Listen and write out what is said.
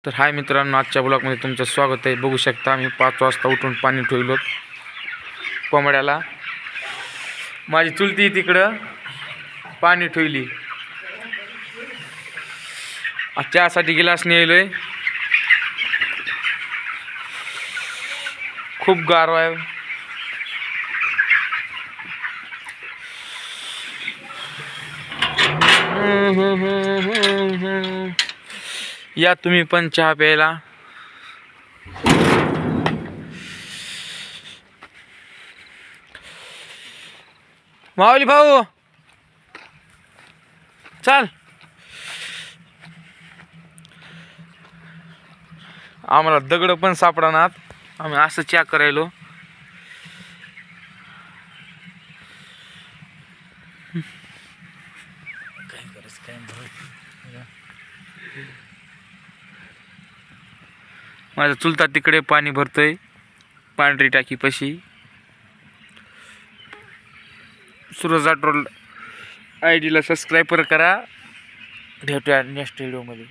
तर हाय मित्रांनो, आजच्या ब्लॉगमध्ये तुमचं स्वागत आहे। बघू शकता आम्ही 5 वाजता उठून पाणी ठेवलो कोंबड्याला। माझी चुलती तिकडं पाणी ठेवली। चहासाठी गिलास नेलोय। खूप गारवा आहे। या तुम्ही पण चहा प्यायला। माऊली भाऊ चल, आम्हाला दगड पण सापडणार। आम्ही असं चहा करायलो। माझा चुलता तिकडे पाणी भरतोय पांढरी टाकी पशी। सूरज आठवले आयडीला सबस्क्राइब करा। भेटूया नेक्स्ट व्हिडिओ मध्ये।